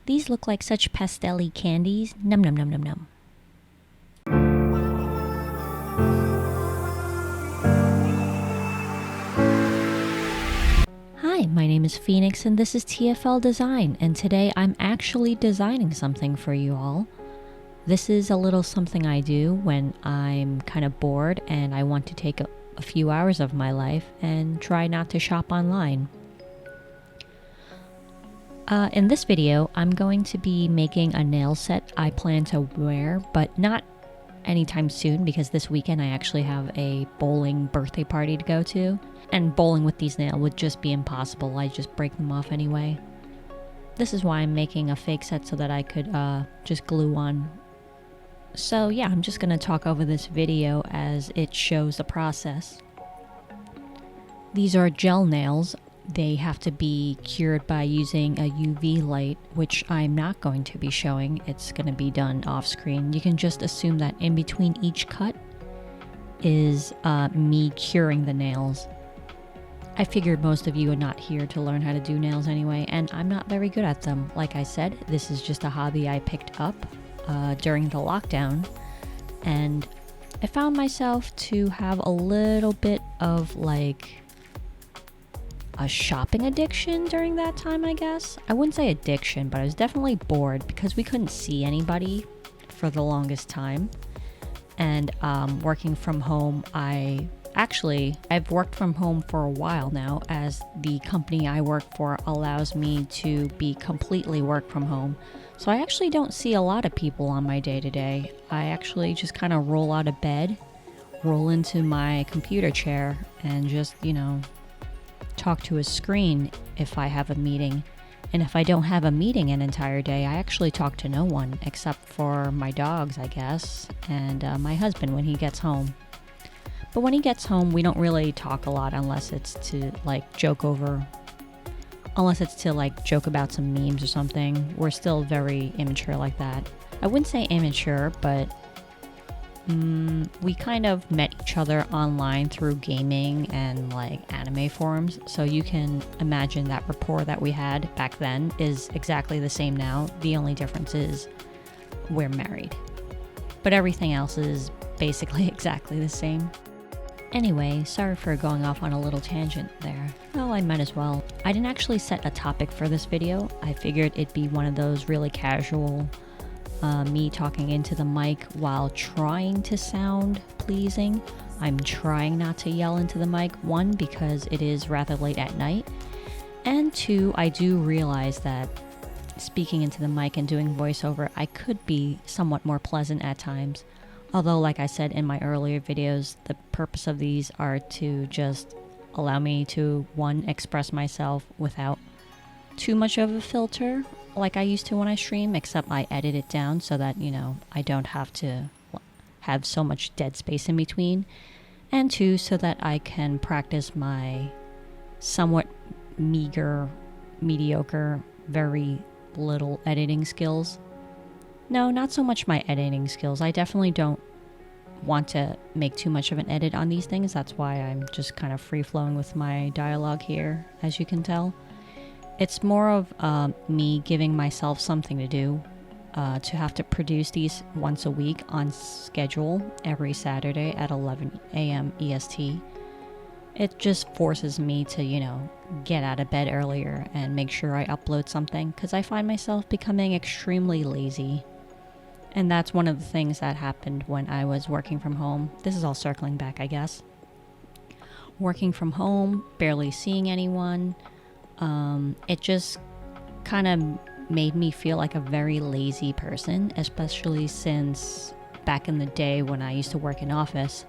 These look like such pastel-y candies. Num num num num num. Hi, my name is Phoenix and this is TFL Design, and today I'm actually designing something for you all. This is a little something I do when I'm kind of bored and I want to take a few hours of my life and try not to shop online. In this video, I'm going to be making a nail set I plan to wear, but not anytime soon because this weekend I actually have a bowling birthday party to go to, and bowling with these nails would just be impossible. I just break them off anyway. This is why I'm making a fake set so that I could just glue on. So yeah, I'm just going to talk over this video as it shows the process. These are gel nails. They have to be cured by using a UV light, which I'm not going to be showing. It's going to be done off screen. You can just assume that in between each cut is me curing the nails. I figured most of you are not here to learn how to do nails anyway, and I'm not very good at them. Like I said, this is just a hobby I picked up during the lockdown, and I found myself to have a little bit of like a shopping addiction during that time, I guess. I wouldn't say addiction, but I was definitely bored because we couldn't see anybody for the longest time. And working from home, I've worked from home for a while now, as the company I work for allows me to be completely work from home. So I actually don't see a lot of people on my day-to-day. I actually just kind of roll out of bed, roll into my computer chair, and just, talk to a screen if I have a meeting. And if I don't have a meeting an entire day, I actually talk to no one except for my dogs, I guess, and my husband when he gets home. But when he gets home, we don't really talk a lot unless it's to joke about some memes or something. We're still very immature like that. I wouldn't say immature, but we kind of met each other online through gaming and anime forums, so you can imagine that rapport that we had back then is exactly the same now. The only difference is we're married, but everything else is basically exactly the same. Anyway, sorry for going off on a little tangent there. Well, I might as well. I didn't actually set a topic for this video. I figured it'd be one of those really casual me talking into the mic while trying to sound pleasing. I'm trying not to yell into the mic, one, because it is rather late at night, and two, I do realize that speaking into the mic and doing voiceover, I could be somewhat more pleasant at times. Although, like I said in my earlier videos, the purpose of these are to just allow me to, one, express myself without too much of a filter like I used to when I stream, except I edit it down so that, I don't have to have so much dead space in between. And two, so that I can practice my somewhat mediocre, very little editing skills. No, not so much my editing skills. I definitely don't want to make too much of an edit on these things. That's why I'm just kind of free-flowing with my dialogue here, as you can tell. It's more of me giving myself something to do, to have to produce these once a week on schedule every Saturday at 11 a.m. EST. It just forces me to, get out of bed earlier and make sure I upload something, because I find myself becoming extremely lazy. And that's one of the things that happened when I was working from home. This is all circling back, I guess. Working from home, barely seeing anyone. It just kind of made me feel like a very lazy person, especially since back in the day when I used to work in office,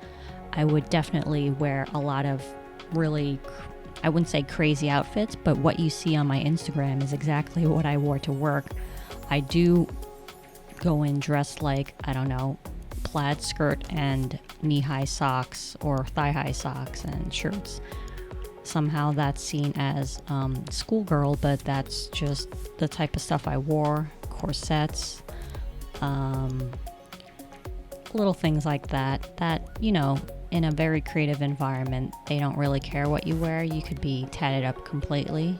I would definitely wear a lot of really, I wouldn't say crazy outfits, but what you see on my Instagram is exactly what I wore to work. I do go in dressed like, I don't know, plaid skirt and knee-high socks or thigh-high socks and shirts. Somehow that's seen as schoolgirl, but that's just the type of stuff I wore. Corsets, little things like that, in a very creative environment, they don't really care what you wear. You could be tatted up completely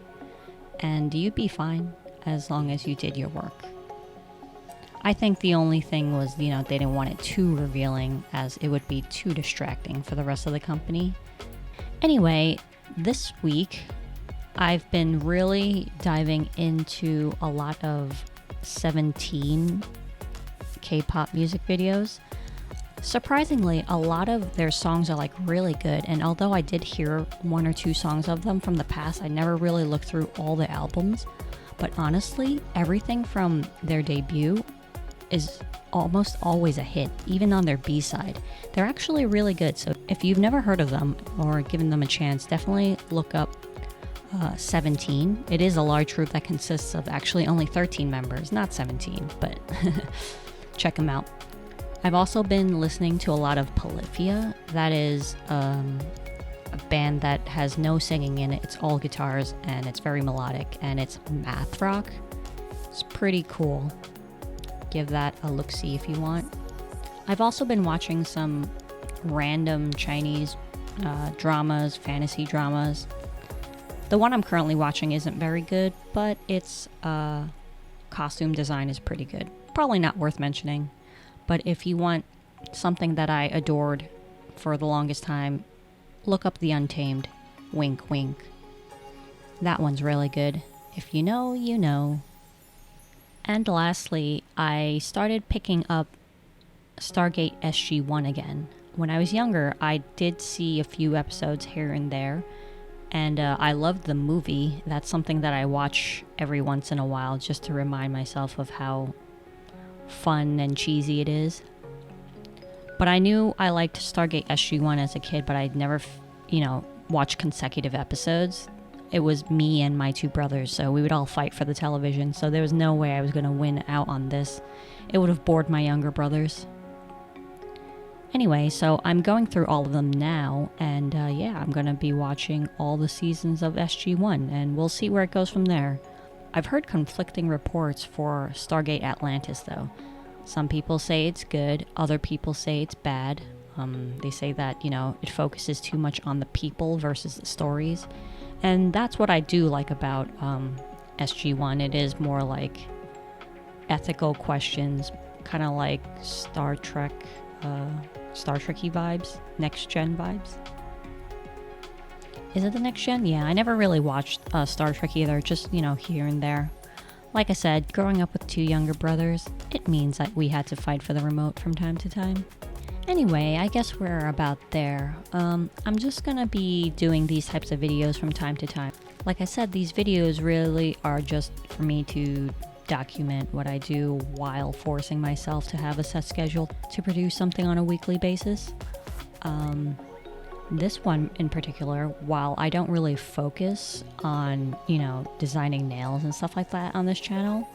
and you'd be fine. as long as you did your work. I think the only thing was, they didn't want it too revealing, as it would be too distracting for the rest of the company. Anyway, this week, I've been really diving into a lot of 17 K-pop music videos. Surprisingly, a lot of their songs are really good, and although I did hear 1 or 2 songs of them from the past, I never really looked through all the albums. But honestly, everything from their debut is almost always a hit, even on their B-side. They're actually really good, so if you've never heard of them or given them a chance, definitely look up 17. It is a large group that consists of actually only 13 members, not 17, but check them out. I've also been listening to a lot of Polyphia. That is a band that has no singing in it. It's all guitars and it's very melodic and it's math rock. It's pretty cool. Give that a look-see if you want. I've also been watching some random Chinese dramas, fantasy dramas. The one I'm currently watching isn't very good, but its costume design is pretty good. Probably not worth mentioning. But if you want something that I adored for the longest time, look up The Untamed. Wink, wink. That one's really good. If you know, you know. And lastly, I started picking up Stargate SG-1 again. When I was younger, I did see a few episodes here and there, and I loved the movie. That's something that I watch every once in a while just to remind myself of how fun and cheesy it is. But I knew I liked Stargate SG-1 as a kid, but I'd never, watched consecutive episodes. It was me and my 2 brothers, so we would all fight for the television, so there was no way I was going to win out on this. It would have bored my younger brothers. Anyway, so I'm going through all of them now, and I'm going to be watching all the seasons of SG-1, and we'll see where it goes from there. I've heard conflicting reports for Stargate Atlantis, though. Some people say it's good, other people say it's bad. They say that, it focuses too much on the people versus the stories. And that's what I do like about SG-1. It is more like ethical questions, kind of like Star Trek, Star Trek-y vibes, next-gen vibes. Is it the next gen? Yeah, I never really watched Star Trek either, just, here and there. Like I said, growing up with 2 younger brothers, it means that we had to fight for the remote from time to time. Anyway, I guess we're about there. I'm just gonna be doing these types of videos from time to time. Like I said, these videos really are just for me to document what I do while forcing myself to have a set schedule to produce something on a weekly basis. This one in particular, while I don't really focus on, designing nails and stuff like that on this channel,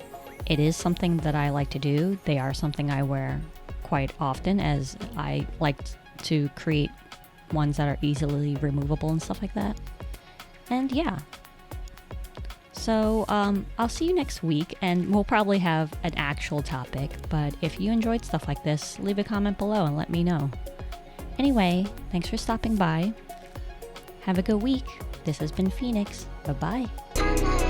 it is something that I like to do. They are something I wear quite often, as I like to create ones that are easily removable and stuff like that. And yeah. So I'll see you next week, and we'll probably have an actual topic, but if you enjoyed stuff like this, leave a comment below and let me know. Anyway, thanks for stopping by. Have a good week. This has been Phoenix. Bye-bye.